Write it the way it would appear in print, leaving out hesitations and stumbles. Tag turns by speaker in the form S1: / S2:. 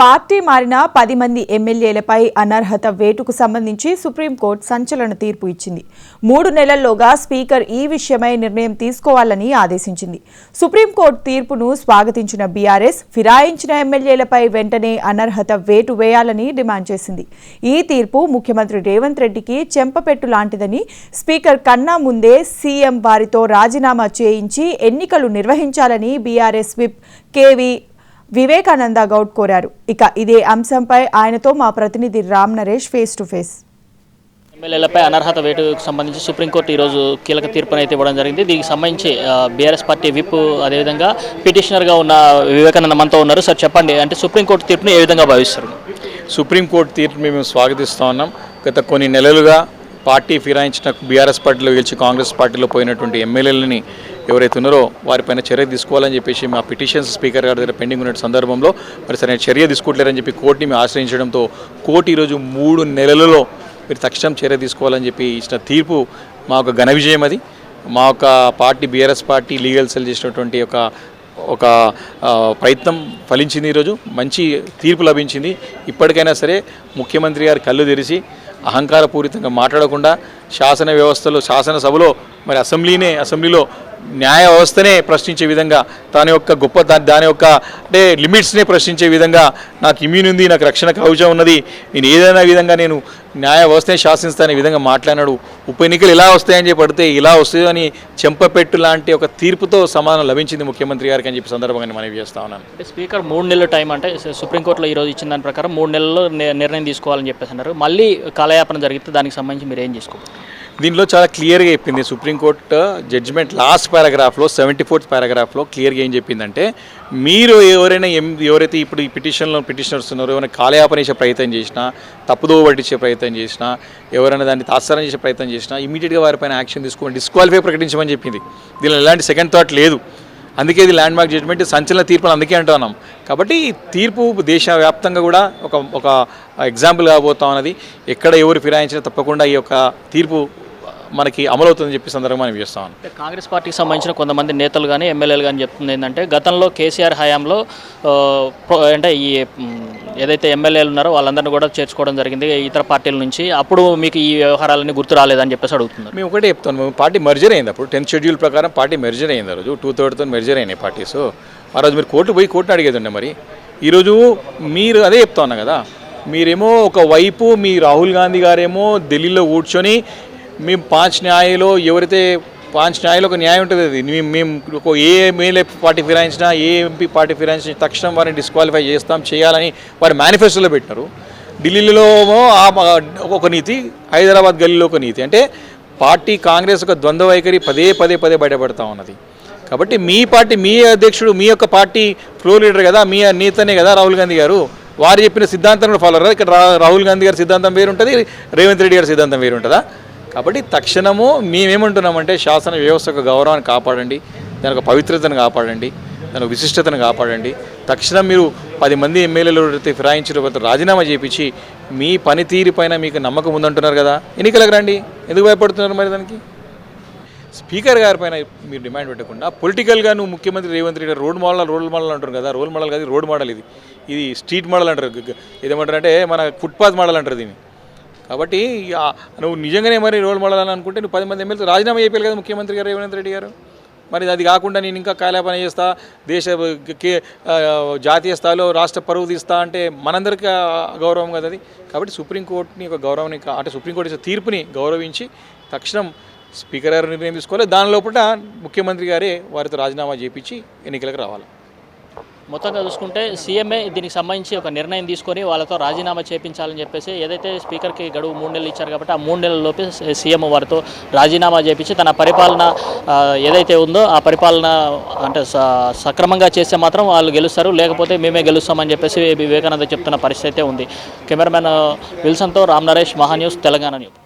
S1: Party మారిన 10 మంది ఎమ్మెల్యేలపై అనర్హత వేటుకు సంబంధించి సుప్రీంకోర్టు సంచలన తీర్పు ఇచ్చింది. 3 నెలల్లోగా స్పీకర్ ఈ విషయమై నిర్ణయం తీసుకోవాలని ఆదేశించింది. సుప్రీంకోర్టు తీర్పును స్వాగతించిన బీఆర్ఎస్ ఫిరాయించిన ఎమ్మెల్యేలపై వెంటనే అనర్హత వేటు వేయాలని డిమాండ్ చేసింది. ఈ తీర్పు ముఖ్యమంత్రి రేవంత్ రెడ్డికి చెంపపెట్టు లాంటిదని, స్పీకర్ కన్నా ముందే సీఎం వారితో రాజీనామా చేయించి ఎన్నికలు నిర్వహించాలని BRS whip KV Vivekananda Goud కోరారు. ఇక ఇదే అంశంపై ఆయనతో మా ప్రతినిధి Ram Naresh face to face.
S2: ఎమ్మెల్యేలపై అనర్హత వేటుకు సంబంధించి సుప్రీంకోర్టు ఈరోజు కీలక తీర్పును అయితే ఇవ్వడం జరిగింది. దీనికి సంబంధించి బీఆర్ఎస్ పార్టీ విప్ అదేవిధంగా పిటిషనర్గా ఉన్న వివేకానంద మనతో ఉన్నారు. సార్ చెప్పండి, అంటే సుప్రీంకోర్టు తీర్పును ఏ విధంగా భావిస్తారు?
S3: సుప్రీంకోర్టు తీర్పు మేము స్వాగతిస్తూ ఉన్నాం. గత కొన్ని నెలలుగా పార్టీ ఫిరాయించిన బీఆర్ఎస్ పార్టీలో గెలిచి కాంగ్రెస్ పార్టీలో పోయినటువంటి ఎమ్మెల్యేలని ఎవరైతే ఉన్నారో వారిపైన చర్య తీసుకోవాలని చెప్పేసి మా పిటిషన్స్ స్పీకర్ గారి దగ్గర పెండింగ్ ఉన్న సందర్భంలో మరి సరైన చర్య తీసుకోవట్లేరని చెప్పి కోర్టుని మేము ఆశ్రయించడంతో కోర్టు ఈరోజు 3 నెలలలో మీరు తక్షణం చర్య తీసుకోవాలని చెప్పి ఇచ్చిన తీర్పు మా ఒక ఘన విజయం. అది మా యొక్క party BRS party legal cell చేసినటువంటి ఒక ప్రయత్నం ఫలించింది. ఈరోజు మంచి తీర్పు లభించింది. ఇప్పటికైనా సరే ముఖ్యమంత్రి గారు కళ్ళు తెరిచి అహంకారపూరితంగా మాట్లాడకుండా శాసనసభలో మరి అసెంబ్లీలో న్యాయ వ్యవస్థనే ప్రశ్నించే విధంగా దాని యొక్క అంటే లిమిట్స్నే ప్రశ్నించే విధంగా నాకు ఇమ్యూన్ ఉంది, నాకు రక్షణ కవచం ఉన్నది, నేను ఏదైనా విధంగా నేను న్యాయ వ్యవస్థనే శాసిస్తానే విధంగా మాట్లాడినాడు. ఉప ఎన్నికలు ఇలా వస్తాయని చెప్పి పడితే ఇలా వస్తాయో అని చెంపపెట్టు లాంటి ఒక తీర్పుతో సమాధానం లభించింది ముఖ్యమంత్రి గారికి అని చెప్పి సందర్భంగా మనవి చేస్తా ఉన్నాను.
S2: అంటే స్పీకర్ 3 నెలల టైం అంటే సుప్రీంకోర్టులో ఈరోజు ఇచ్చిన దాని ప్రకారం 3 నెలల్లో నిర్ణయం తీసుకోవాలని చెప్పేసి అన్నారు. మళ్ళీ కాలయాపన జరిగితే దానికి సంబంధించి మీరు ఏం చేసుకోవాలి?
S3: దీనిలో చాలా క్లియర్గా చెప్పింది సుప్రీంకోర్టు జడ్జిమెంట్ లాస్ట్ పారాగ్రాఫ్లో 74th పారాగ్రాఫ్లో క్లియర్గా ఏం చెప్పిందంటే, మీరు ఎవరైతే ఇప్పుడు ఈ పిటిషనర్స్ ఉన్నారో ఎవరైనా కాలయాపన చేసే ప్రయత్నం చేసినా, తప్పుదోవ పట్టించే ప్రయత్నం చేసినా, ఎవరైనా దాన్ని తాత్సారం చేసే ప్రయత్నం చేసినా ఇమీడియట్గా వారిపైన యాక్షన్ తీసుకొని డిస్క్వాలిఫై ప్రకటించమని చెప్పింది. దీనిలో ఎలాంటి సెకండ్ థాట్ లేదు. అందుకే ఇది ల్యాండ్ మార్క్ జడ్జిమెంట్, సంచలన తీర్పులు అందుకే అంటున్నాం. కాబట్టి ఈ తీర్పు దేశవ్యాప్తంగా కూడా ఒక ఎగ్జాంపుల్ కాబోతా ఉన్నది. ఎక్కడ ఎవరు ఫిరాయించినా తప్పకుండా ఈ యొక్క తీర్పు మనకి అమలవుతుందని చెప్పి సందర్భంగా మనం చేస్తాం.
S2: కాంగ్రెస్ పార్టీకి సంబంధించిన కొంతమంది నేతలు కానీ ఎమ్మెల్యేలు కానీ చెప్తుంది ఏంటంటే, గతంలో కేసీఆర్ హయాంలో అంటే ఈ ఏదైతే ఎమ్మెల్యేలు ఉన్నారో వాళ్ళందరినీ కూడా చేర్చుకోవడం జరిగింది ఇతర పార్టీల నుంచి, అప్పుడు మీకు ఈ వ్యవహారాలన్నీ గుర్తు రాలేదని చెప్పేసి అడుగుతున్నారు.
S3: మేము ఒకటే చెప్తాను, మేము పార్టీ మెర్జర్ అయింది. అప్పుడు 10th షెడ్యూల్ ప్రకారం పార్టీ మెర్జర్ అయింది. ఆ రోజు 2/3 మెర్జర్ అయినాయి పార్టీస్. ఆ రోజు మీరు కోర్టును అడిగేది ఉండే. మరి ఈరోజు మీరు అదే చెప్తా ఉన్నా కదా, మీరేమో ఒకవైపు మీ రాహుల్ గాంధీ గారేమో ఢిల్లీలో కూర్చొని మేము 5 న్యాయాలు ఎవరైతే 5 న్యాయాలు ఒక న్యాయం ఉంటుంది. అది మేము ఏ ఎమ్మెల్యే పార్టీ ఫిరాయించినా, ఏ ఎంపీ పార్టీ ఫిరాయించినా తక్షణం వారిని డిస్క్వాలిఫై చేయాలని వారి మేనిఫెస్టోలో పెట్టినారు. ఢిల్లీలో ఒక నీతి, హైదరాబాద్ గల్లీలో ఒక నీతి. అంటే పార్టీ కాంగ్రెస్ ఒక ద్వంద్వ వైఖరి పదే బయటపడతా ఉన్నది. కాబట్టి మీ పార్టీ, మీ అధ్యక్షుడు, మీ యొక్క పార్టీ ఫ్లోర్ లీడర్ కదా, మీ నేతనే కదా రాహుల్ గాంధీ గారు. వారు చెప్పిన సిద్ధాంతం కూడా ఫాలో అయ్యారు. ఇక్కడ రాహుల్ గాంధీ గారి సిద్ధాంతం వేరు ఉంటుంది, రేవంత్ రెడ్డి గారి సిద్ధాంతం వేరు ఉంటుందా? కాబట్టి తక్షణము మేమేమంటున్నామంటే, శాసన వ్యవస్థ యొక్క గౌరవాన్ని కాపాడండి, దాని యొక్క పవిత్రతను కాపాడండి, దాని విశిష్టతను కాపాడండి. తక్షణం మీరు 10 మంది ఎమ్మెల్యేలు ఫిరాయించిన రాజీనామా చేయించి మీ పనితీరు పైన మీకు నమ్మకం ఉందంటున్నారు కదా, ఎన్నికలకు రండి. ఎందుకు భయపడుతున్నారు మరి దానికి? స్పీకర్ గారి పైన మీరు డిమాండ్ పెట్టకుండా పొలిటికల్గా నువ్వు ముఖ్యమంత్రి రేవంత్ రెడ్డి రోల్ మోడల్ అంటారు కదా. రోల్ మోడల్ కాదు, రోడ్ మోడల్. ఇది స్ట్రీట్ మోడల్ అంటారు. ఏదేమంటారంటే మన ఫుట్పాత్ మోడల్ అంటారు దీన్ని. కాబట్టి నువ్వు నిజంగానే మరి రోల్ మోడల్ అని అనుకుంటే నువ్వు 10 మంది ఎమ్మెల్యేలు రాజీనామా చేయాలి కదా ముఖ్యమంత్రి గారు రేవంత్ రెడ్డి గారు. మరి అది కాకుండా నేను ఇంకా కాలయాపన చేస్తా, జాతీయ స్థాయిలో రాష్ట్ర పరువు తీస్తా అంటే మనందరికీ గౌరవం కదా అది. కాబట్టి సుప్రీంకోర్టుని ఒక గౌరవాన్ని, అంటే సుప్రీంకోర్టు ఇచ్చే తీర్పుని గౌరవించి తక్షణం స్పీకర్ గారు నిర్ణయం తీసుకోవాలి. దాని లోపల ముఖ్యమంత్రి గారే వారితో రాజీనామా చేయించి ఎన్నికలకు రావాలి.
S2: మొత్తంగా చూసుకుంటే సీఎంఏ దీనికి సంబంధించి ఒక నిర్ణయం తీసుకొని వాళ్ళతో రాజీనామా చేయించాలని చెప్పేసి, ఏదైతే స్పీకర్కి గడువు 3 నెలలు ఇచ్చారు కాబట్టి ఆ 3 నెలలలోపే సీఎం వారితో రాజీనామా చేయించి తన పరిపాలన ఏదైతే ఉందో ఆ పరిపాలన అంటే సక్రమంగా చేస్తే మాత్రం వాళ్ళు గెలుస్తారు, లేకపోతే మేమే గెలుస్తామని చెప్పేసి వివేకానంద చెప్తున్న పరిస్థితి అయితే ఉంది. కెమెరామెన్ విల్సన్తో రామ్ నరేష్, మహాన్యూస్, తెలంగాణ న్యూస్.